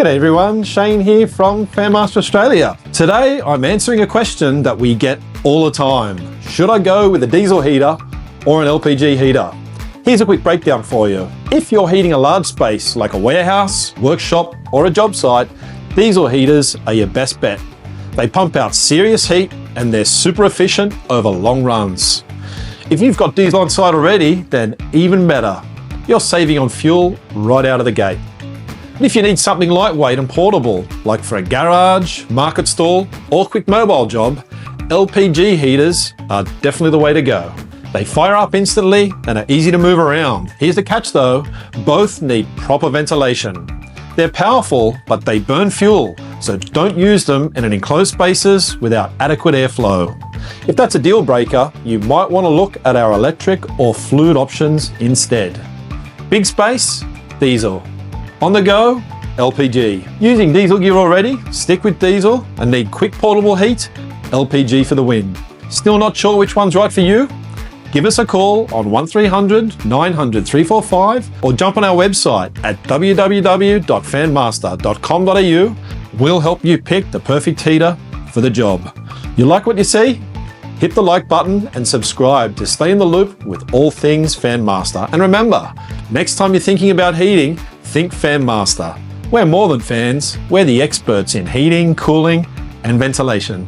G'day everyone, Shane here from Fanmaster Australia. Today I'm answering a question that we get all the time. Should I go with a diesel heater or an LPG heater? Here's a quick breakdown for you. If you're heating a large space like a warehouse, workshop or a job site, diesel heaters are your best bet. They pump out serious heat and they're super efficient over long runs. If you've got diesel on site already, then even better. You're saving on fuel right out of the gate. And if you need something lightweight and portable, like for a garage, market stall, or quick mobile job, LPG heaters are definitely the way to go. They fire up instantly and are easy to move around. Here's the catch though, both need proper ventilation. They're powerful, but they burn fuel, so don't use them in enclosed spaces without adequate airflow. If that's a deal breaker, you might want to look at our electric or fluid options instead. Big space, diesel. On the go, LPG. Using diesel gear already? Stick with diesel and need quick portable heat? LPG for the win. Still not sure which one's right for you? Give us a call on 1300 900 345 or jump on our website at www.fanmaster.com.au. We'll help you pick the perfect heater for the job. You like what you see? Hit the like button and subscribe to stay in the loop with all things Fanmaster. And remember, next time you're thinking about heating, think Fanmaster. We're more than fans, we're the experts in heating, cooling, and ventilation.